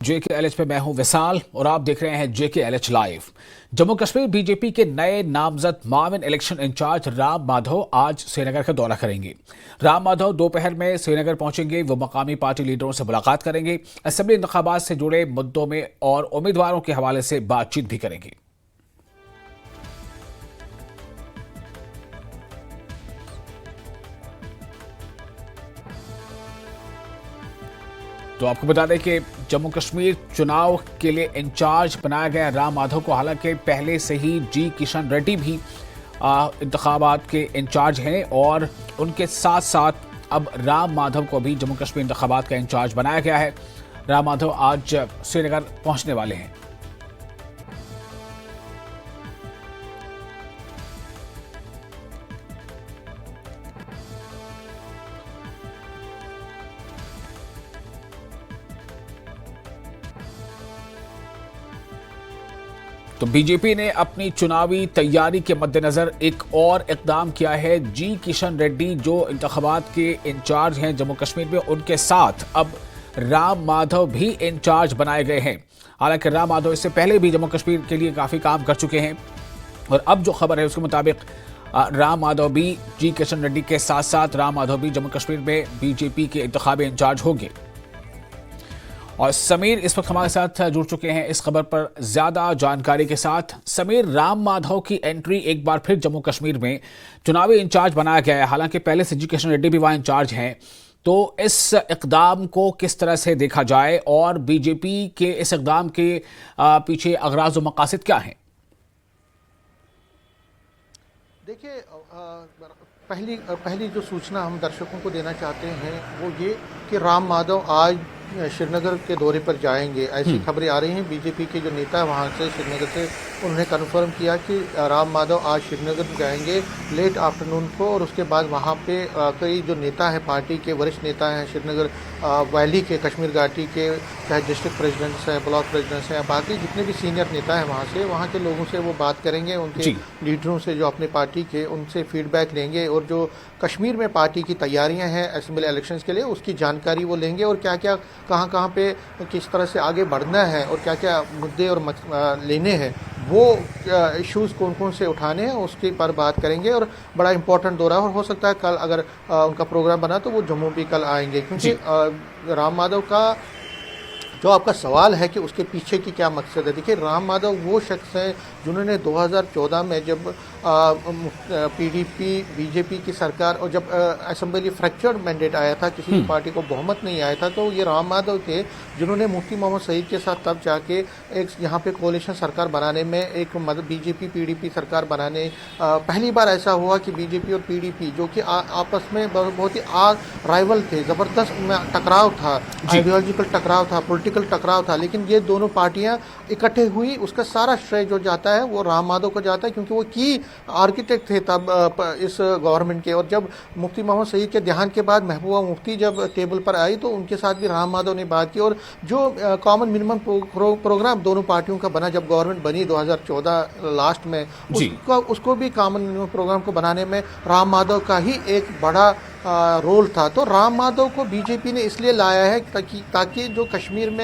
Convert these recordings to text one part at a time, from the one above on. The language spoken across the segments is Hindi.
JKLH पे मैं हूं विशाल और आप देख रहे हैं JKLH live. Jammu Kashmir BJP के नए नामजद माविन इलेक्शन इंचार्ज राम माधव आज श्रीनगर का दौरा करेंगे। राम माधव दोपहर में श्रीनगर पहुंचेंगे। वो मकामी पार्टी लीडरों से मुलाकात करेंगे, असेंबली इंतखाबात से जुड़े मुद्दों में और उम्मीदवारों के हवाले से बातचीत भी करेंगे। तो आपको बता दें कि जम्मू कश्मीर चुनाव के लिए इंचार्ज बनाया गया राम माधव को। हालांकि पहले से ही जी किशन रेड्डी भी इंतखाबात के इंचार्ज हैं और उनके साथ साथ अब राम माधव को भी जम्मू कश्मीर इंतखाबात का इंचार्ज बनाया गया है। राम माधव आज श्रीनगर पहुंचने वाले हैं। तो बीजेपी ने अपनी चुनावी तैयारी के मद्देनजर एक और इकदाम किया है। जी किशन रेड्डी जो इंतखाबात के इंचार्ज हैं जम्मू कश्मीर में, उनके साथ अब राम माधव भी इंचार्ज बनाए गए हैं। हालांकि राम माधव इससे पहले भी जम्मू कश्मीर के लिए काफ़ी काम कर चुके हैं और अब जो खबर है उसके मुताबिक राम माधव भी जी किशन रेड्डी के साथ साथ राम माधव भी जम्मू कश्मीर में बीजेपी के इंतखाबी इंचार्ज होंगे। और समीर इस वक्त हमारे साथ जुड़ चुके हैं इस खबर पर ज्यादा जानकारी के साथ। समीर, राम माधव की एंट्री एक बार फिर जम्मू कश्मीर में चुनावी इंचार्ज बनाया गया है। हालांकि पहले से जी किशन रेड्डी भी वहां इंचार्ज हैं, तो इस इकदाम को किस तरह से देखा जाए और बीजेपी के इस इकदाम के पीछे अगराज और मकासद क्या हैं? देखिए, पहली जो सूचना हम दर्शकों को देना चाहते हैं वो ये कि राम माधव आज श्रीनगर के दौरे पर जाएंगे। ऐसी खबरें आ रही हैं। बीजेपी के जो नेता वहां से श्रीनगर से उन्होंने कन्फर्म किया कि राम माधव आज श्रीनगर जाएंगे लेट आफ्टरनून को, और उसके बाद वहां पे कई जो नेता हैं, पार्टी के वरिष्ठ नेता हैं श्रीनगर वैली के, कश्मीर घाटी के, चाहे डिस्ट्रिक्ट प्रेसिडेंट्स हैं, ब्लॉक प्रेसिडेंट्स हैं, बाकी जितने भी सीनियर नेता हैं वहाँ के लोगों से वो बात करेंगे, उनके लीडरों से जो अपने पार्टी के, उनसे फीडबैक लेंगे और जो कश्मीर में पार्टी की तैयारियां हैं असेंबली इलेक्शंस के लिए उसकी जानकारी वो लेंगे और क्या क्या कहाँ पे किस तरह से आगे बढ़ना है और क्या क्या मुद्दे और लेने हैं, वो इश्यूज़ कौन कौन से उठाने हैं उसके पर बात करेंगे। और बड़ा इंपॉर्टेंट दौरा और हो सकता है कल अगर उनका प्रोग्राम बना तो वो जम्मू भी कल आएंगे, क्योंकि राम माधव का जो आपका सवाल है कि उसके पीछे की क्या मकसद है। देखिए, राम माधव वो शख्स हैं जिन्होंने 2014 में जब पीडीपी बीजेपी की सरकार और जब असेंबली फ्रैक्चर्ड मैंडेट आया था, किसी भी पार्टी को बहुमत नहीं आया था, तो ये राम माधव थे जिन्होंने मुफ्ती मोहम्मद सईद के साथ तब जाके एक यहाँ पे कोalition सरकार बनाने में एक बीजेपी पीडीपी सरकार बनाने पहली बार ऐसा हुआ कि बीजेपी और पीडीपी जो कि आपस में बहुत ही राइवल थे, ज़बरदस्त टकराव था, आइडियोलॉजिकल टकराव था, पॉलिटिकल टकराव था, लेकिन ये दोनों पार्टियां इकट्ठे हुई। उसका सारा श्रेय जो जाता है वो राम माधव को जाता है, क्योंकि वो की आर्किटेक्ट थे तब इस गवर्नमेंट के। और जब मुफ्ती मोहम्मद सईद के देहांत के बाद महबूबा मुफ्ती जब टेबल पर आई तो उनके साथ भी राम माधव ने बात की और जो कॉमन मिनिमम प्रोग्राम दोनों पार्टियों का बना जब गवर्नमेंट बनी 2014 लास्ट में, उसको भी कॉमन मिनिमम प्रोग्राम को बनाने में राम माधव का ही एक बड़ा रोल था। तो राम माधव को बीजेपी ने इसलिए लाया है ताकि जो कश्मीर में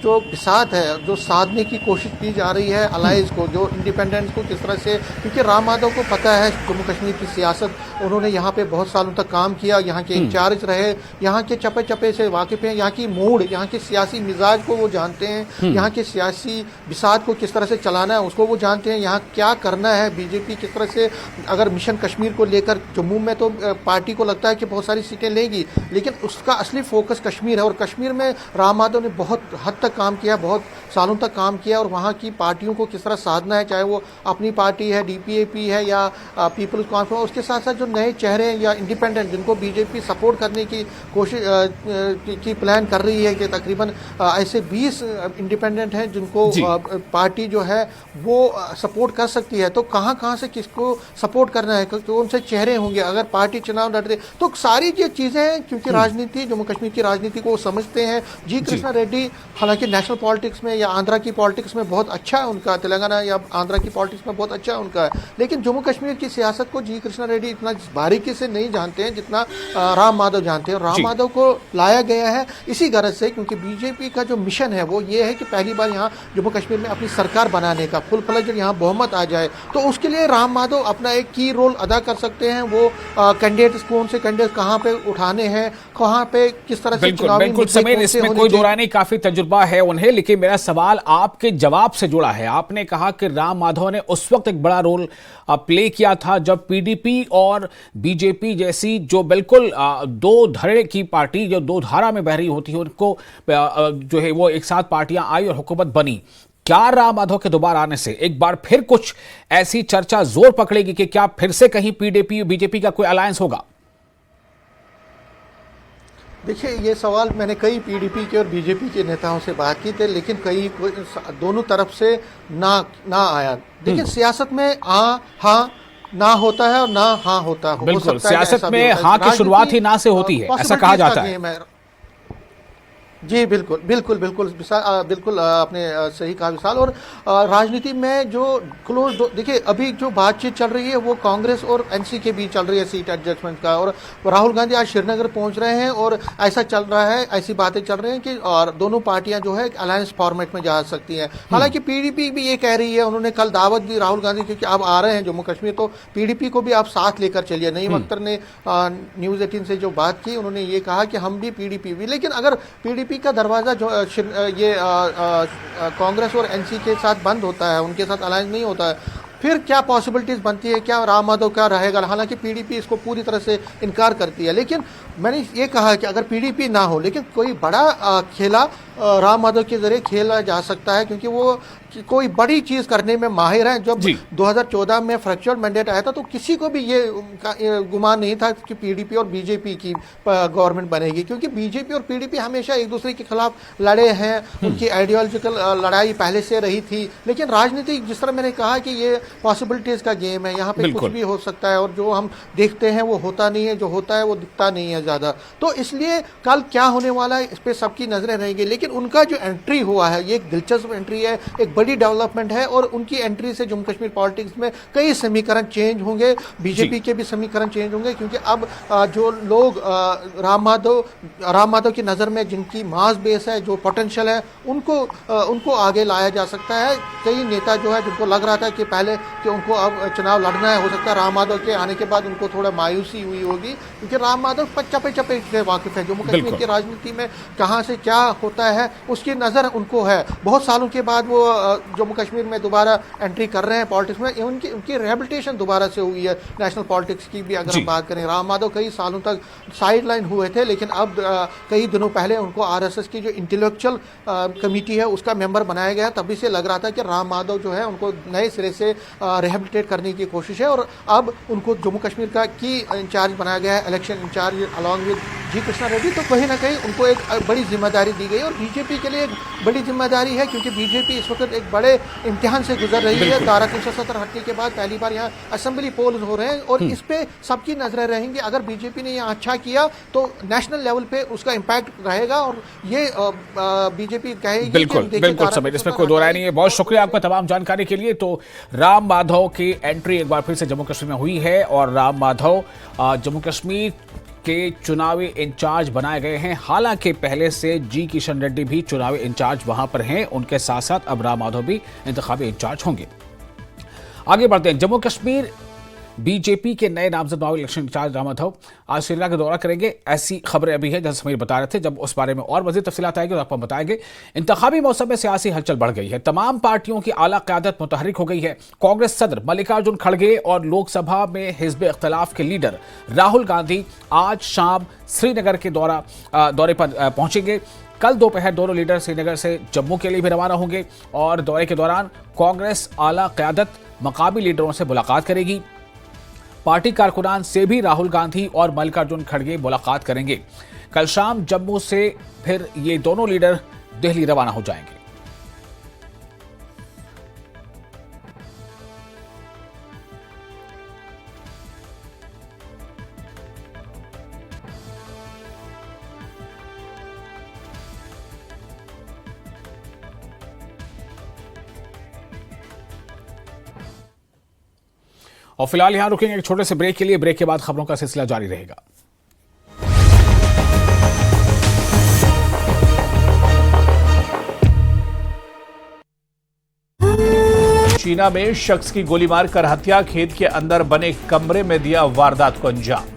जो बिसात है, जो साधने की कोशिश की जा रही है अलाइज को, जो इंडिपेंडेंस को किस तरह से, क्योंकि राम माधव को पता है जम्मू कश्मीर की सियासत, उन्होंने यहाँ पे बहुत सालों तक काम किया, यहाँ के इंचार्ज रहे, यहाँ के चप्पे चप्पे से वाकिफ हैं, यहाँ की मूड, यहाँ के सियासी मिजाज को वो जानते हैं, यहाँ के सियासी बिसात को किस तरह से चलाना है उसको वो जानते हैं, यहाँ क्या करना है बीजेपी किस तरह से। अगर मिशन कश्मीर को लेकर जम्मू में तो पार्टी को लगता है कि बहुत सारी सीटें लेगी, लेकिन उसका असली फोकस कश्मीर है और कश्मीर में राम माधव ने बहुत हद तक काम किया, बहुत सालों तक काम किया और वहाँ की पार्टियों को किस तरह साधना है, चाहे वो अपनी पार्टी है, डीपीएपी है या पीपल्स कॉन्फ्रेंस, उसके साथ साथ जो नए चेहरे हैं या इंडिपेंडेंट जिनको बीजेपी सपोर्ट करने की कोशिश की प्लान कर रही है कि तकरीबन ऐसे 20 इंडिपेंडेंट हैं जिनको पार्टी जो है वो सपोर्ट कर सकती है। तो कहाँ से किसको सपोर्ट करना है, कौन से चेहरे होंगे, अगर पार्टी चुनाव लड़ रही, तो सारी ये चीज़ें, क्योंकि राजनीति, जम्मू कश्मीर की राजनीति को वो समझते हैं। जी कृष्णा रेड्डी हालांकि नेशनल पॉलिटिक्स में या आंध्रा की पॉलिटिक्स में बहुत अच्छा है उनका, तेलंगाना या आंध्रा की पॉलिटिक्स में बहुत अच्छा है उनका, लेकिन जम्मू कश्मीर की सियासत को जी कृष्णा रेड्डी इतना बारीकी से नहीं जानते हैं जितना राम माधव जानते हैं। राम माधव को लाया गया है इसी गरज से, क्योंकि बीजेपी का जो मिशन है वो ये है कि पहली बार यहाँ जम्मू कश्मीर में अपनी सरकार बनाने का, फुल फ्लेज यहाँ बहुमत आ जाए, तो उसके लिए राम माधव अपना एक की रोल अदा कर सकते हैं। वो कैंडिडेट, कौन से कैंडिडेट कहाँ पे उठाने हैं, कहाँ पे किस तरह से चुनावी बिल्कुल समीर, इसमें कोई दो राय नहीं, काफी तजुर्बा है उन्हें। लेकिन मेरा सवाल आपके जवाब से जुड़ा है। आपने कहा कि राम माधव ने उस वक्त एक बड़ा रोल प्ले किया था जब पीडीपी और बीजेपी जैसी जो बिल्कुल दो धड़े की पार्टी, जो दो धारा में बह रही होती है, उनको जो है वो एक साथ पार्टियां आई और हुकूमत बनी। क्या राम माधव के दोबारा आने से एक बार फिर कुछ ऐसी चर्चा जोर पकड़ेगी कि क्या फिर से कहीं पीडीपी और बीजेपी का कोई अलायंस होगा? देखिए, ये सवाल मैंने कई पीडीपी के और बीजेपी के नेताओं से बात की थी, लेकिन कई दोनों तरफ से ना आया। देखिए, सियासत में हाँ ना होता है और ना हाँ होता है। बिल्कुल, सियासत में हाँ की शुरुआत ही ना से होती है, ऐसा कहा जाता है। जी बिल्कुल बिल्कुल बिल्कुल बिल्कुल आपने सही कहा विशाल। और राजनीति में जो क्लोज, देखिए अभी जो बातचीत चल रही है वो कांग्रेस और एनसी के बीच चल रही है सीट एडजस्टमेंट का, और राहुल गांधी आज श्रीनगर पहुंच रहे हैं और ऐसा चल रहा है, ऐसी बातें चल रही हैं कि और दोनों पार्टियां जो है अलायंस फॉर्मेट में जा सकती हैं। हालांकि पीडीपी भी ये कह रही है, उन्होंने कल दावत दी राहुल गांधी, क्योंकि आप आ रहे हैं जम्मू कश्मीर तो पीडीपी को भी आप साथ लेकर चलिए। नईम अख्तर ने न्यूज़ 18 से जो बात की, उन्होंने ये कहा कि हम भी पीडीपी भी, लेकिन अगर पीडीपी का दरवाजा जो ये कांग्रेस और एनसी के साथ बंद होता है, उनके साथ अलायंस नहीं होता है, फिर क्या पॉसिबिलिटीज बनती है, क्या राम माधव क्या रहेगा? हालांकि पीडीपी इसको पूरी तरह से इनकार करती है, लेकिन मैंने ये कहा कि अगर पीडीपी ना हो, लेकिन कोई बड़ा खेला राम माधव के जरिए खेला जा सकता है, क्योंकि वो कोई बड़ी चीज करने में माहिर है। जब 2014 में फ्रैक्चर्ड मैंडेट आया था तो किसी को भी ये गुमान नहीं था कि पीडीपी और बीजेपी की गवर्नमेंट बनेगी, क्योंकि बीजेपी और पीडीपी हमेशा एक दूसरे के खिलाफ लड़े हैं, उनकी आइडियोलॉजिकल लड़ाई पहले से रही थी। लेकिन राजनीति, जिस तरह मैंने कहा कि ये पॉसिबिलिटीज का गेम है, यहाँ पे कुछ भी हो सकता है, और जो हम देखते हैं वो होता नहीं है, जो होता है वो दिखता नहीं है ज्यादा। तो इसलिए कल क्या होने वाला है इस पे सबकी नजरें रहेंगी। लेकिन उनका जो एंट्री हुआ है ये एक दिलचस्प एंट्री है, एक बड़ी डेवलपमेंट है, और उनकी एंट्री से जम्मू कश्मीर पॉलिटिक्स में कई समीकरण चेंज होंगे, बीजेपी के भी समीकरण चेंज होंगे, क्योंकि अब जो लोग राम माधव की नज़र में जिनकी मास बेस है, जो पोटेंशियल है, उनको आगे लाया जा सकता है। कई नेता जो है जिनको लग रहा था कि पहले कि उनको अब चुनाव लड़ना है, हो सकता है राम माधव के आने के बाद उनको थोड़ा मायूसी हुई होगी, क्योंकि राम माधव चपे से वाकिफ है, जम्मू कश्मीर की राजनीति में कहाँ से क्या होता है उसकी नज़र उनको है। बहुत सालों के बाद वो जम्मू कश्मीर में दोबारा एंट्री कर रहे हैं पॉलिटिक्स में, उनकी रिहेबिलिटेशन दोबारा से हुई है नेशनल पॉलिटिक्स की भी अगर हम बात करें। राम माधव कई सालों तक साइड लाइन हुए थे, लेकिन अब कई दिनों पहले उनको आरएसएस की जो इंटेलेक्चुअल कमेटी है उसका मेंबर बनाया गया। तभी से लग रहा था कि राम माधव जो है उनको नए सिरे से रिहेबिलिटेट करने की कोशिश है, और अब उनको जम्मू कश्मीर का की इंचार्ज बनाया गया है, इलेक्शन इंचार्ज अलॉन्ग विद जी कृष्णा रेड्डी। तो कहीं ना कहीं उनको एक बड़ी जिम्मेदारी दी गई, और बीजेपी के लिए एक बड़ी जिम्मेदारी है, क्योंकि बीजेपी इस वक्त एक बड़े इम्तिहान से गुजर रही है। धारा 370 हटने के बाद पहली बार यहाँ असेंबली पोल हो रहे हैं, और इस पे सबकी नजरें रहेंगी। अगर बीजेपी ने यहाँ अच्छा किया तो नेशनल लेवल पे उसका इम्पैक्ट रहेगा, और ये बीजेपी कहेगी। बिल्कुल समीर, इसमें कोई दो राय नहीं है। बहुत शुक्रिया आपका तमाम जानकारी के लिए। तो राम माधव की एंट्री एक बार फिर से जम्मू कश्मीर में हुई है, और राम माधव जम्मू कश्मीर के चुनावी इंचार्ज बनाए गए हैं। हालांकि पहले से जी किशन रेड्डी भी चुनावी इंचार्ज वहां पर हैं, उनके साथ साथ अब राम माधव भी इंतखाबी इंचार्ज होंगे। आगे बढ़ते हैं। जम्मू कश्मीर बीजेपी के नए नामजद चुनावी इलेक्शन इंचार्ज राम माधव आज श्रीनगर का दौरा करेंगे, ऐसी खबरें अभी है, जैसे समीर बता रहे थे। जब उस बारे में और मजीद तफसीलात आएगी तो आपको बताएंगे। इंतखाबी मौसम में सियासी हलचल बढ़ गई है, तमाम पार्टियों की आला क़यादत मुतहरिक हो गई है। कांग्रेस सदर मल्लिकार्जुन खड़गे और लोकसभा में हिज़्ब इख्तिलाफ के लीडर राहुल गांधी आज शाम श्रीनगर के दौरे पर पहुंचेंगे। कल दोपहर दोनों लीडर श्रीनगर से जम्मू के लिए भी रवाना होंगे, और दौरे के दौरान कांग्रेस आला क़यादत मकामी लीडरों से मुलाकात करेगी। पार्टी कारकुनान से भी राहुल गांधी और मल्लिकार्जुन खड़गे मुलाकात करेंगे। कल शाम जम्मू से फिर ये दोनों लीडर दिल्ली रवाना हो जाएंगे। और फिलहाल यहां रुकेंगे एक छोटे से ब्रेक के लिए। ब्रेक के बाद खबरों का सिलसिला जारी रहेगा। चीना में शख्स की गोली मारकर हत्या, खेत के अंदर बने कमरे में दिया वारदात को अंजाम।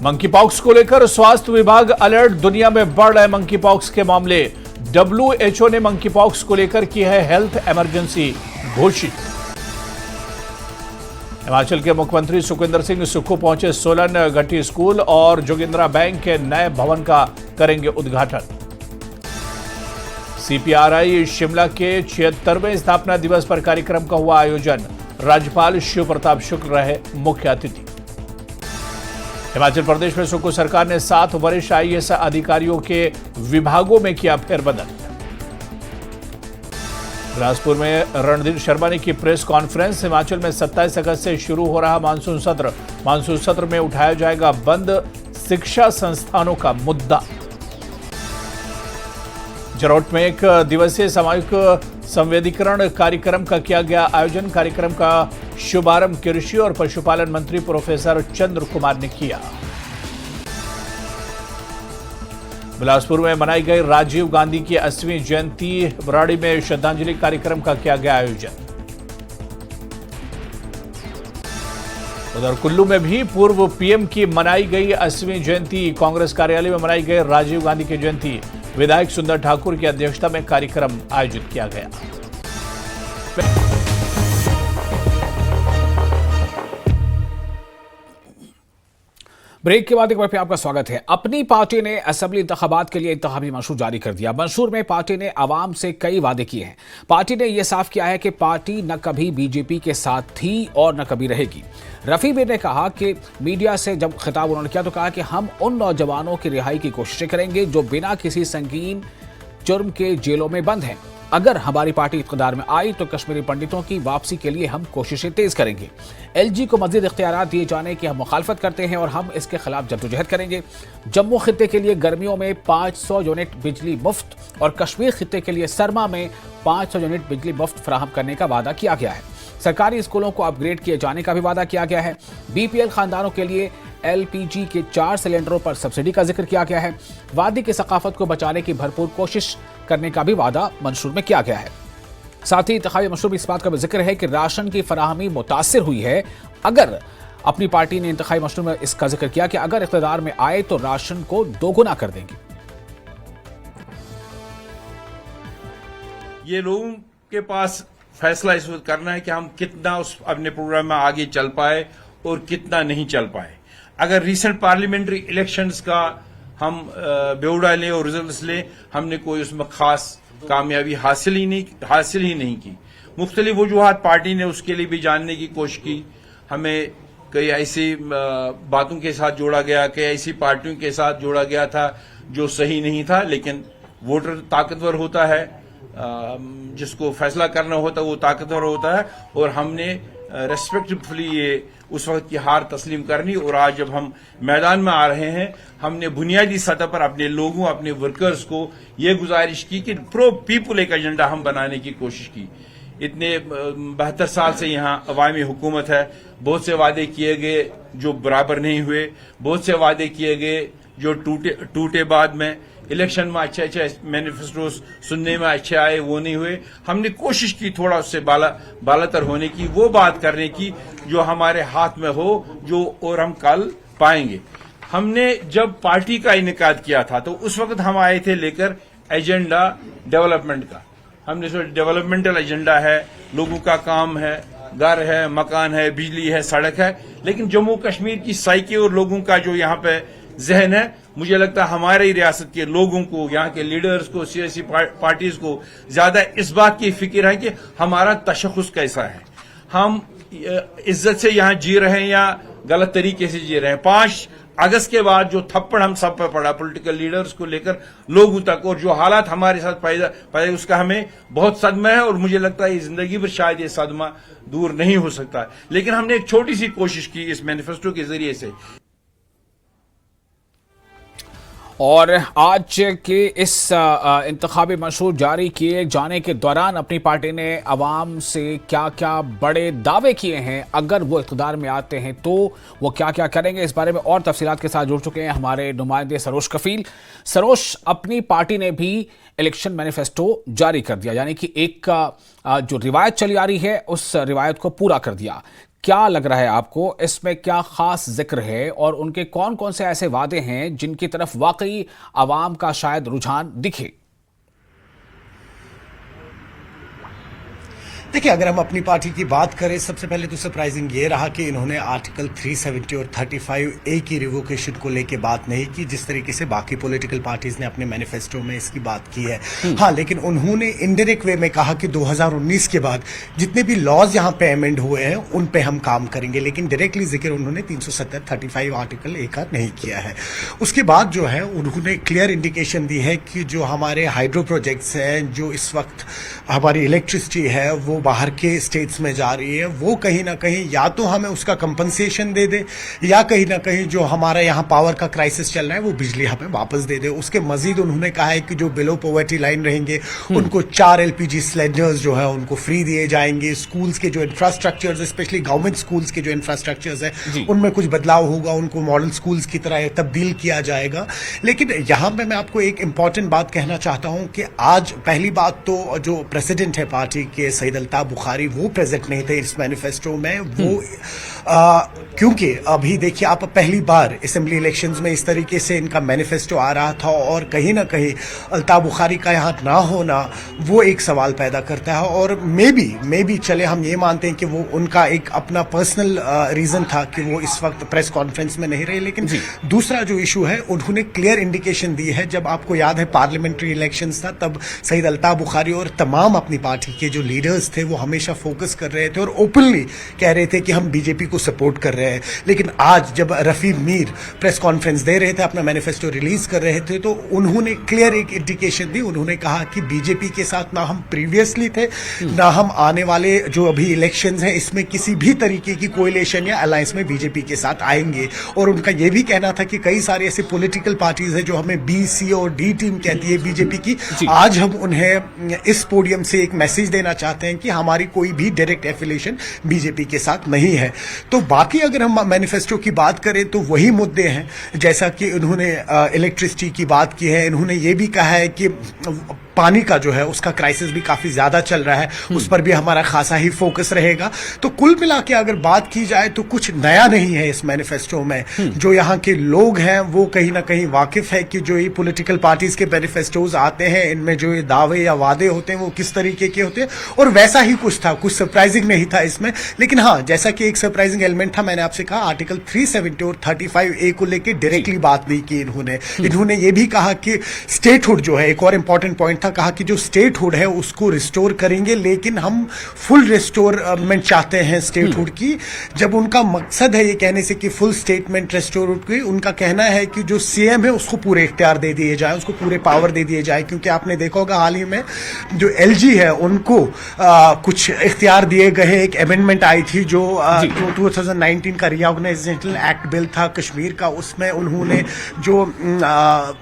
मंकी पॉक्स को लेकर स्वास्थ्य विभाग अलर्ट, दुनिया में बढ़ रहे मंकी पॉक्स के मामले। WHO ने मंकी पॉक्स को लेकर की है हेल्थ इमरजेंसी घोषित। हिमाचल के मुख्यमंत्री सुखविंदर सिंह सुक्खू पहुंचे सोलन घटी स्कूल और जोगिंद्रा बैंक के नए भवन का करेंगे उद्घाटन। CPRI शिमला के 76वें स्थापना दिवस पर कार्यक्रम का हुआ आयोजन, राज्यपाल शिव प्रताप शुक्ल रहे मुख्य अतिथि। हिमाचल प्रदेश में सुक्खू सरकार ने 7 वरिष्ठ IAS अधिकारियों के विभागों में किया फेरबदल। बिलासपुर में रणधीर शर्मा ने की प्रेस कॉन्फ्रेंस, हिमाचल में 27 अगस्त से शुरू हो रहा मानसून सत्र, मानसून सत्र में उठाया जाएगा बंद शिक्षा संस्थानों का मुद्दा। जरोट में 1 दिवसीय सामूहिक संवेदीकरण कार्यक्रम का किया गया आयोजन, कार्यक्रम का शुभारंभ कृषि और पशुपालन मंत्री प्रोफेसर चंद्र कुमार ने किया। बिलासपुर में मनाई गई राजीव गांधी की 80वीं जयंती, बराड़ी में श्रद्धांजलि कार्यक्रम का किया गया आयोजन। उधर कुल्लू में भी पूर्व PM की मनाई गई 80वीं जयंती, कांग्रेस कार्यालय में मनाई गई राजीव गांधी की जयंती, विधायक सुंदर ठाकुर की अध्यक्षता में कार्यक्रम आयोजित किया गया। ब्रेक के बाद एक बार फिर आपका स्वागत है। अपनी पार्टी ने असेंबली इंतखाबात के लिए इंतखाबी मंशूर जारी कर दिया। मंशूर में पार्टी ने आवाम से कई वादे किए हैं। पार्टी ने यह साफ किया है कि पार्टी न कभी बीजेपी के साथ थी और न कभी रहेगी। रफी मीर ने कहा कि मीडिया से जब खिताब उन्होंने किया तो कहा कि हम उन नौजवानों की रिहाई की कोशिशें करेंगे जो बिना किसी संगीन जुर्म के जेलों में बंद हैं। अगर हमारी पार्टी इक़्तिदार में आई तो कश्मीरी पंडितों की वापसी के लिए हम कोशिशें तेज करेंगे। LG को मज़ीद इख्तियारात दिए जाने की हम मुखालफत करते हैं और हम इसके खिलाफ जद्दोजहद करेंगे। जम्मू खित्ते के लिए गर्मियों में 500 यूनिट बिजली मुफ्त और कश्मीर खित्ते के लिए सरमा में 500 यूनिट बिजली मुफ्त फराहम करने का वादा किया गया है। सरकारी स्कूलों को अपग्रेड किए जाने का भी वादा किया गया है। BPL खानदानों के लिए LPG के 4 सिलेंडरों पर सब्सिडी का जिक्र किया गया है। वादी की सकाफत को बचाने की भरपूर कोशिश करने का भी वादा मंशूर में किया गया है। साथ ही इंतखाबी मंशूर में इस बात का भी जिक्र है कि राशन की फराहमी मुतासिर हुई है। अगर अपनी पार्टी ने इंतखाबी मंशूर में इसका जिक्र किया कि अगर इख्तिदार में आए तो राशन को दोगुना कर देंगे। ये लोगों के पास फैसला इस वक्त करना है कि हम कितना उस अपने प्रोग्राम में आगे चल पाए और कितना नहीं चल पाए। अगर रिसेंट पार्लियामेंट्री इलेक्शंस का हम ब्यौरा लें और रिजल्ट्स लें, हमने कोई उसमें खास कामयाबी हासिल ही नहीं की। मुख्तलिफ वजूहात पार्टी ने उसके लिए भी जानने की कोशिश की। हमें कई ऐसी बातों के साथ जोड़ा गया, कई ऐसी पार्टियों के साथ जोड़ा गया था जो सही नहीं था, लेकिन वोटर ताकतवर होता है, जिसको फैसला करना होता है वो ताकतवर होता है। और हमने रेस्पेक्टफुली ये उस वक्त की हार तस्लीम करनी, और आज जब हम मैदान में आ रहे हैं, हमने बुनियादी सतह पर अपने लोगों, अपने वर्कर्स को ये गुजारिश की कि प्रो पीपुल एक एजेंडा हम बनाने की कोशिश की। इतने 72 साल से यहाँ अवामी हुकूमत है, बहुत से वादे किए गए जो बराबर नहीं हुए, बहुत से वादे किए गए जो टूटे बाद में। इलेक्शन में अच्छे मैनिफेस्टो सुनने में अच्छे आए, वो नहीं हुए। हमने कोशिश की थोड़ा उससे बालातर होने की, वो बात करने की जो हमारे हाथ में हो, जो और हम कल पाएंगे। हमने जब पार्टी का इनेकाद किया था तो उस वक्त हम आए थे लेकर एजेंडा डेवलपमेंट का। हमने सोचा डेवलपमेंटल एजेंडा है, लोगों का काम है, घर है, मकान है, बिजली है, सड़क है। लेकिन जम्मू कश्मीर की साइकी और लोगों का जो यहाँ पे जहन है, मुझे लगता है हमारी रियासत के लोगों को, यहाँ के लीडर्स को, सियासी पार्टीज को ज्यादा इस बात की फिक्र है कि हमारा तशख़्ख़ुस कैसा है, हम इज्जत से यहाँ जी रहे हैं या गलत तरीके से जी रहे हैं। 5 अगस्त के बाद जो थप्पड़ हम सब पर पड़ा, पॉलिटिकल लीडर्स को लेकर लोगों तक, और जो हालात हमारे साथ पैदा उसका हमें बहुत सदमा है। और मुझे लगता है जिंदगी भर शायद ये सदमा दूर नहीं हो सकता। लेकिन हमने एक छोटी सी कोशिश की इस मैनिफेस्टो के जरिए से। और आज के इस इंतखाबी मंशूर जारी किए जाने के दौरान अपनी पार्टी ने अवाम से क्या क्या बड़े दावे किए हैं, अगर वो इक़्तिदार में आते हैं तो वो क्या क्या करेंगे, इस बारे में और तफसीलात के साथ जुड़ चुके हैं हमारे नुमाइंदे सरोश कफील। सरोश, अपनी पार्टी ने भी इलेक्शन मैनिफेस्टो जारी कर दिया, यानी कि एक जो रिवायत चली आ रही है उस रिवायत को पूरा कर दिया। क्या लग रहा है आपको, इसमें क्या खास जिक्र है और उनके कौन कौन से ऐसे वादे हैं जिनकी तरफ वाकई आवाम का शायद रुझान दिखे? देखिए, अगर हम अपनी पार्टी की बात करें, सबसे पहले तो सरप्राइजिंग ये रहा कि इन्होंने आर्टिकल 370 और 35A की रिवोकेशन को लेके बात नहीं की, जिस तरीके से बाकी पॉलिटिकल पार्टीज ने अपने मैनिफेस्टो में इसकी बात की है। हाँ, लेकिन उन्होंने इनडायरेक्ट वे में कहा कि 2019 के बाद जितने भी लॉज यहाँ पे अमेंड हुए हैं उन पे हम काम करेंगे, लेकिन डायरेक्टली जिक्र उन्होंने 370, 35 आर्टिकल A का नहीं किया है। उसके बाद जो है उन्होंने क्लियर इंडिकेशन दी है कि जो हमारे हाइड्रो प्रोजेक्ट्स हैं, जो इस वक्त हमारी इलेक्ट्रिसिटी है वो बाहर के स्टेट्स में जा रही है, वो कहीं ना कहीं या तो हमें उसका कंपनसेशन दे दे, या कहीं ना कहीं जो हमारा यहाँ पावर का क्राइसिस चल रहा है वो बिजली हमें वापस दे दे। उसके मजीद उन्होंने कहा है कि जो बिलो पॉवर्टी लाइन रहेंगे उनको 4 LPG सिलेंडर्स जो है उनको फ्री दिए जाएंगे। स्कूल्स के जो इंफ्रास्ट्रक्चर्स, स्पेशली गवर्नमेंट स्कूल्स के जो इंफ्रास्ट्रक्चर्स है उनमें कुछ बदलाव होगा, उनको मॉडल स्कूल्स की तरह तब्दील किया जाएगा। लेकिन यहाँ पे मैं आपको एक इंपॉर्टेंट बात कहना चाहता हूँ कि आज पहली बात तो जो प्रेसिडेंट है पार्टी के सईद अल्ताफ बुखारी, वो प्रेजेंट नहीं थे इस मैनिफेस्टो में। वो क्योंकि अभी देखिए, आप पहली बार असेंबली इलेक्शंस में इस तरीके से इनका मैनिफेस्टो आ रहा था और कहीं ना कहीं अल्ताफ बुखारी का यहाँ ना होना वो एक सवाल पैदा करता है। और मे बी चले हम ये मानते हैं कि वो उनका एक अपना पर्सनल रीजन था कि वो इस वक्त प्रेस कॉन्फ्रेंस में नहीं रहे, लेकिन दूसरा जो इशू है उन्होंने क्लियर इंडिकेशन दी है। जब आपको याद है पार्लियामेंट्री इलेक्शंस था, तब सईद अल्ताफ बुखारी और तमाम अपनी पार्टी के जो लीडर्स थे वो हमेशा फोकस कर रहे थे और ओपनली कह रहे थे कि हम बीजेपी को सपोर्ट कर रहे हैं। लेकिन आज जब रफीक मीर प्रेस कॉन्फ्रेंस दे रहे थे, अपना मैनिफेस्टो रिलीज कर रहे थे, तो उन्होंने क्लियर एक इंडिकेशन दी। उन्होंने कहा कि बीजेपी के साथ ना हम प्रीवियसली थे, ना हम आने वाले जो अभी इलेक्शंस हैं इसमें किसी भी तरीके की कोएलिशन या अलायंस में बीजेपी के साथ आएंगे। और उनका यह भी कहना था कि कई सारे ऐसे पॉलिटिकल पार्टीज हैं जो हमें बी, सी और डी टीम कहती है बीजेपी की, आज हम उन्हें इस पोडियम से एक मैसेज देना चाहते हैं कि हमारी कोई भी डायरेक्ट एफिलिएशन बीजेपी के साथ नहीं है। तो बाकी अगर हम मैनिफेस्टो की बात करें तो वही मुद्दे हैं, जैसा कि इन्होंने इलेक्ट्रिसिटी की बात की है। इन्होंने ये भी कहा है कि पानी का जो है उसका क्राइसिस भी काफी ज्यादा चल रहा है, उस पर भी हमारा खासा ही फोकस रहेगा। तो कुल मिला के अगर बात की जाए तो कुछ नया नहीं है इस मैनिफेस्टो में। जो यहाँ के लोग हैं वो कहीं ना कहीं वाकिफ है कि जो ये पॉलिटिकल पार्टीज के मैनिफेस्टोज आते हैं इनमें जो ये दावे या वादे होते हैं वो किस तरीके के होते हैं, और वैसा ही कुछ था, कुछ सरप्राइजिंग नहीं था इसमें। लेकिन हाँ, जैसा कि एक सरप्राइजिंग एलिमेंट था, मैंने आपसे कहा आर्टिकल 370 और 35A को लेकर डायरेक्टली बात नहीं की इन्होंने ये भी कहा कि स्टेटहुड जो है, एक और इंपॉर्टेंट पॉइंट था, कहा कि जो स्टेटहुड है उसको रिस्टोर करेंगे, लेकिन हम फुल रिस्टोरमेंट चाहते हैं स्टेटहुड की। जब उनका मकसद है ये कहने से कि फुल स्टेटमेंट रिस्टोर की, उनका कहना है कि जो सीएम है उसको पूरे इख्तियार दे दिए जाए, उसको पूरे पावर दे दिए जाए। क्योंकि आपने देखा होगा हाल ही में जो एलजी है उनको कुछ इख्तियार दिए गए। एक अमेंडमेंट आई थी जो 2019 का रीऑर्गेनाइजेशनल एक्ट बिल था कश्मीर का, उसमें उन्होंने जो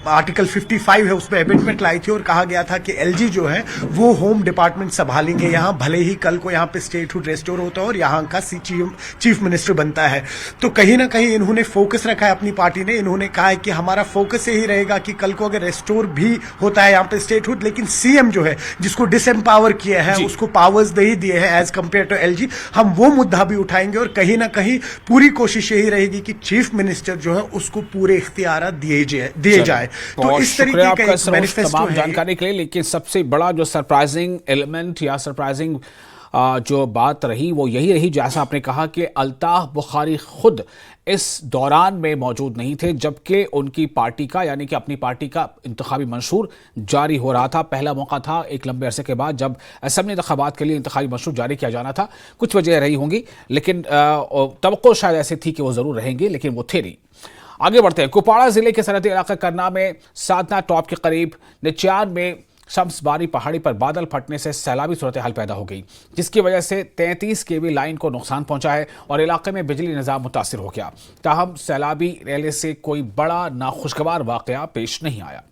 आर्टिकल 55 है उसमें अमेंडमेंट लाई थी और कहा गया था कि एलजी जो है वो होम डिपार्टमेंट संभालेंगे यहाँ, भले ही कल को यहाँ पे स्टेटहुड रेस्टोर होता है और यहाँ का चीफ मिनिस्टर बनता है। तो कहीं ना कहीं इन्होंने फोकस रखा है अपनी पार्टी ने। इन्होंने कहा है कि हमारा फोकस यही रहेगा कि कल को अगर रेस्टोर भी होता है यहाँ पे स्टेटहुड, लेकिन सीएम जो है जिसको डिसएम्पावर किया है उसको पावर्स दे ही दिए हैं एज कंपेयर टू एलजी, हम वो मुद्दा भी उठाएंगे और कहीं ना कहीं पूरी कोशिश यही रहेगी कि चीफ मिनिस्टर जो है उसको पूरे इख्तियार दिए जाए। तो इस तरीके का एक मैनिफेस्टो है। जानकारी के लिए, लेकिन सबसे बड़ा जो सरप्राइजिंग एलिमेंट या सरप्राइजिंग जो बात रही वो यही रही, जैसा आपने कहा कि अल्ताफ बुखारी खुद इस दौरान में मौजूद नहीं थे जबकि उनकी पार्टी का, यानी कि अपनी पार्टी का इंतखाबी मंशूर जारी हो रहा था। पहला मौका था एक लंबे अरसे के बाद जब असेंबली इंतखाबात के लिए इंतखाबी मंशूर जारी किया जाना था। कुछ वजह रही होंगी, लेकिन तवक्को शायद ऐसी थी कि वो जरूर रहेंगे, लेकिन वो थे नहीं। आगे बढ़ते हैं। कुपवाड़ा जिले के सरहदी इलाका करना में साधना टॉप के करीब निचान में शम्सबारी पहाड़ी पर बादल फटने से सैलाबी सूरत हाल पैदा हो गई, जिसकी वजह से 33 केवी लाइन को नुकसान पहुंचा है और इलाके में बिजली निजाम मुतासिर हो गया। ताहम सैलाबी रैली से कोई बड़ा नाखुशगवार वाकया पेश नहीं आया।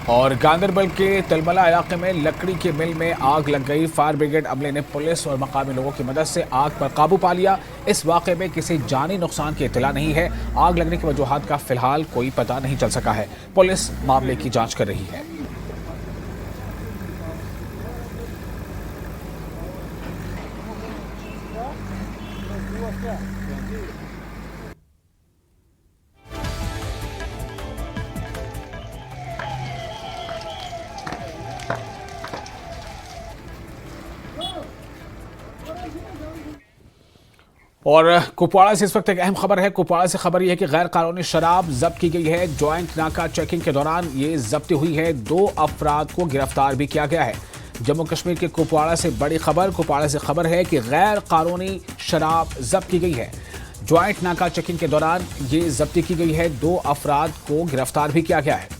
और गांदरबल के तलमला इलाके में लकड़ी के मिल में आग लग गई। फायर ब्रिगेड अमले ने पुलिस और मकामी लोगों की मदद से आग पर काबू पा लिया। इस वाक़े में किसी जानी नुकसान की इत्तला नहीं है। आग लगने की वजूहात का फिलहाल कोई पता नहीं चल सका है। पुलिस मामले की जांच कर रही है। और कुपवाड़ा से इस वक्त एक अहम खबर है। कुपवाड़ा से खबर यह है कि गैर कानूनी शराब जब्त की गई है। ज्वाइंट नाका चेकिंग के दौरान ये जब्ती हुई है। 2 अफराद को गिरफ्तार भी किया गया है। जम्मू कश्मीर के कुपवाड़ा से बड़ी खबर। कुपवाड़ा से खबर है कि गैर कानूनी शराब जब्त की गई है। ज्वाइंट नाका चेकिंग के दौरान ये जब्ती की गई है। 2 अफराद को गिरफ्तार भी किया गया है।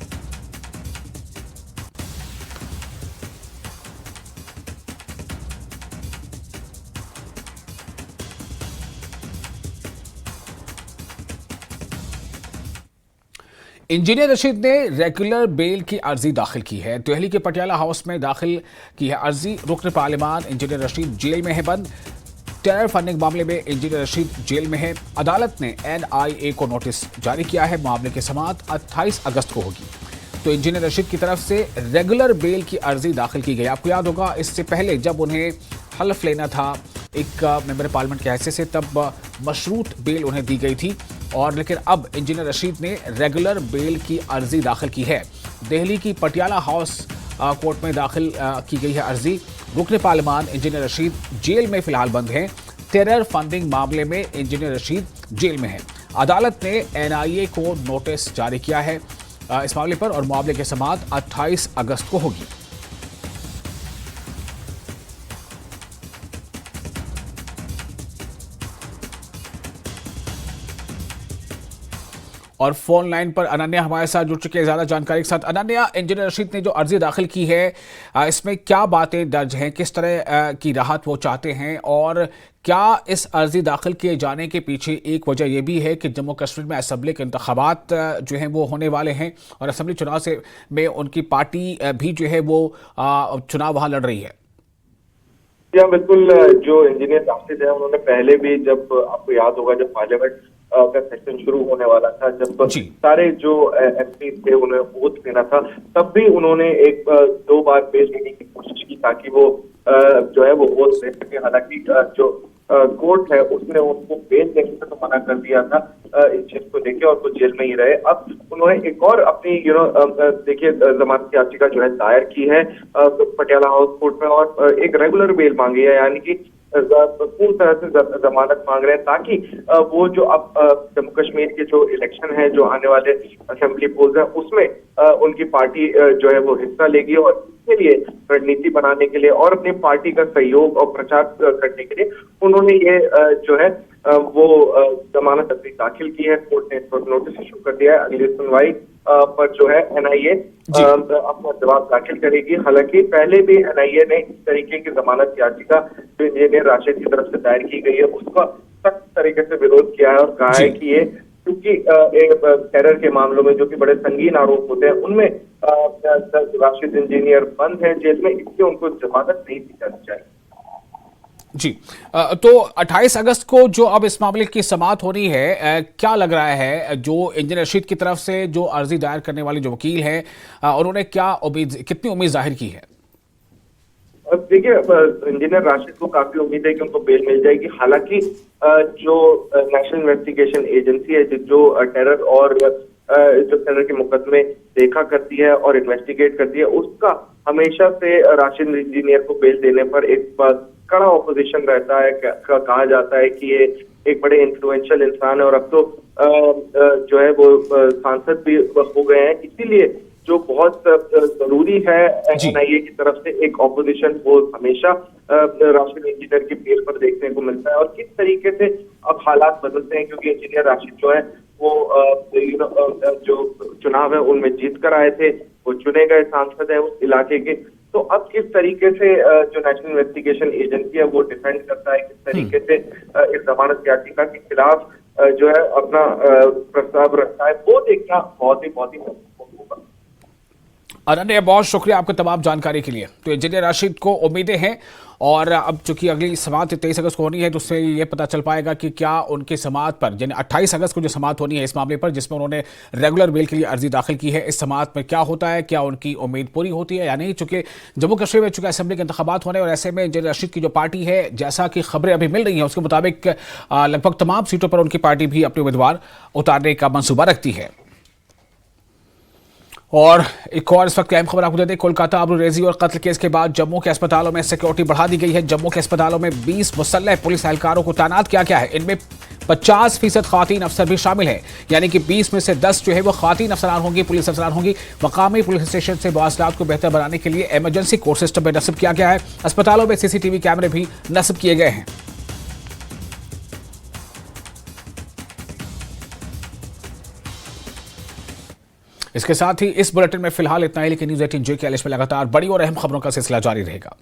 इंजीनियर रशीद ने रेगुलर बेल की अर्जी दाखिल की है। दिल्ली के पटियाला हाउस में दाखिल की है अर्जी। रुकन पार्लिमान इंजीनियर रशीद जेल में है बंद। टेरर फंडिंग मामले में इंजीनियर रशीद जेल में है। अदालत ने NIA को नोटिस जारी किया है। मामले की समाअत 28 अगस्त को होगी। तो इंजीनियर रशीद की तरफ से रेगुलर बेल की अर्जी दाखिल की गई। आपको याद होगा इससे पहले जब उन्हें हल्फ लेना था एक मेंबर पार्लियामेंट के हैसियत से, तब मशरूत बेल उन्हें दी गई थी। और लेकिन अब इंजीनियर रशीद ने रेगुलर बेल की अर्जी दाखिल की है। दिल्ली की पटियाला हाउस कोर्ट में दाखिल की गई है अर्जी। रुकन पार्लिमान इंजीनियर रशीद जेल में फिलहाल बंद हैं। टेरर फंडिंग मामले में इंजीनियर रशीद जेल में है। अदालत ने NIA को नोटिस जारी किया है इस मामले पर और मामले की समाअत 28 अगस्त को होगी। और फोन लाइन पर अनन्या हमारे साथ जुड़ चुके हैं ज्यादा जानकारी के साथ। अनन्या, इंजीनियर रशीद ने जो अर्जी दाखिल की है इसमें क्या बातें दर्ज हैं, किस तरह की राहत वो चाहते हैं, और क्या इस अर्जी दाखिल किए जाने के पीछे एक वजह यह भी है कि जम्मू कश्मीर में असम्बली के इंतखाबात जो हैं वो होने वाले हैं और असम्बली चुनाव से में उनकी पार्टी भी जो है वो चुनाव वहां लड़ रही है? जी हाँ, बिल्कुल। जो इंजीनियर राशिद है उन्होंने पहले भी, जब आपको याद होगा, जब पार्लियामेंट का सेशन शुरू होने वाला था, जब सारे जो MP थे उन्हें वोट देना था, तब भी उन्होंने 1-2 बार बेल लेने की कोशिश की ताकि वो जो है वो वोट दे सके। हालांकि जो कोर्ट है उसने उनको बेल देने से तो मना कर दिया था इस चीज को लेके, और वो जेल में ही रहे। अब उन्होंने एक और अपनी देखिए जमानत याचिका जो है दायर की है पटियाला हाउस कोर्ट में, और एक रेगुलर बेल मांगी है, यानी कि पूरी तरह से जमानत मांग रहे हैं ताकि वो जो अब जम्मू कश्मीर के जो इलेक्शन है, जो आने वाले असेंबली पोल्स हैं, उसमें उनकी पार्टी जो है वो हिस्सा लेगी, और इसके लिए रणनीति बनाने के लिए और अपनी पार्टी का सहयोग और प्रचार करने के लिए उन्होंने ये जो है वो जमानत अर्जी दाखिल की है। कोर्ट ने इस पर नोटिस इशू कर दिया है। अगली सुनवाई पर जो है NIA अपना जवाब दाखिल करेगी। हालांकि पहले भी NIA ने इस तरीके की जमानत याचिका जो इंजीनियर राशिद की तरफ से दायर की गई है उसका सख्त तरीके से विरोध किया है और कहा है कि ये क्योंकि टेरर के मामलों में जो कि बड़े संगीन आरोप होते हैं उनमें राशिद इंजीनियर बंद है जेल में, इसलिए उनको जमानत नहीं दी जानी चाहिए। जी, तो 28 अगस्त को जो अब इस मामले की समाअत हो रही है, क्या लग रहा है जो इंजीनियर रशीद की तरफ से जो अर्जी दायर करने वाले जो वकील हैं उन्होंने क्या कितनी उम्मीद जाहिर की है? देखिए, इंजीनियर राशिद को काफी उम्मीद है कि उनको बेल मिल जाएगी। हालांकि जो नेशनल इन्वेस्टिगेशन एजेंसी है जो टेरर और जो टेरर के मुकदमे देखा करती है और इन्वेस्टिगेट करती है, उसका हमेशा से राशिद इंजीनियर को बेल देने पर एक कड़ा ऑपोजिशन रहता है। कहा जाता है कि ये एक बड़े इन्फ्लुएंशियल इंसान है और अब तो जो है वो सांसद भी हो गए हैं, इसीलिए जो बहुत जरूरी है NIA की तरफ से। एक ऑपोजिशन फोर्स हमेशा राशिद इंजीनियर के पेड़ पर देखने को मिलता है, और किस तरीके से अब हालात बदलते हैं, क्योंकि इंजीनियर राशिद जो है वो जो चुनाव है उनमें जीत कर आए थे, वो चुने गए सांसद है उस इलाके के। तो अब किस तरीके से जो नेशनल इन्वेस्टिगेशन एजेंसी है वो डिफेंड करता है, किस तरीके से इस जमानत याचिका के खिलाफ जो है अपना प्रस्ताव रखता है, वो देखना बहुत ही महत्वपूर्ण होगा। अनन्या, बहुत शुक्रिया आपका तमाम जानकारी के लिए। तो इंजीनियर राशिद को उम्मीदें हैं, और अब चूंकि अगली समाअत 23 अगस्त को होनी है, तो उससे ये पता चल पाएगा कि क्या उनकी समाअत पर, यानी 28 अगस्त को जो समाअत होनी है इस मामले पर, जिसमें उन्होंने रेगुलर बेल के लिए अर्जी दाखिल की है, इस समाअत में क्या होता है, क्या उनकी उम्मीद पूरी होती है या नहीं। चूंकि जम्मू कश्मीर में चूंकि असेंबली के इंतखाबात होने, और ऐसे में इंजीनियर राशिद की जो पार्टी है, जैसा कि खबरें अभी मिल रही हैं उसके मुताबिक लगभग तमाम सीटों पर उनकी पार्टी भी अपने उम्मीदवार उतारने का मंसूबा रखती है। और एक और इस वक्त की अहम खबर आपको दे दें, कोलकाता आबरूरेजी और कत्ल केस के बाद जम्मू के अस्पतालों में सिक्योरिटी बढ़ा दी गई है। जम्मू के अस्पतालों में 20 मुसल्लह पुलिस एहलकारों को तैनात किया गया है। इनमें 50% खातीन अफसर भी शामिल हैं, यानी कि 20 में से 10 जो है वो खातीन अफसरान होंगी, पुलिस अफसरान होंगी। मकामी पुलिस स्टेशन से मवासलात को बेहतर बनाने के लिए इमरजेंसी कोर सिस्टम में नस्ब किया गया है। अस्पतालों में CCTV कैमरे भी नस्ब किए गए हैं। इसके साथ ही इस बुलेटिन में फिलहाल इतना ही, लेकिन न्यूज़ 18 JKL में लगातार बड़ी और अहम खबरों का सिलसिला जारी रहेगा।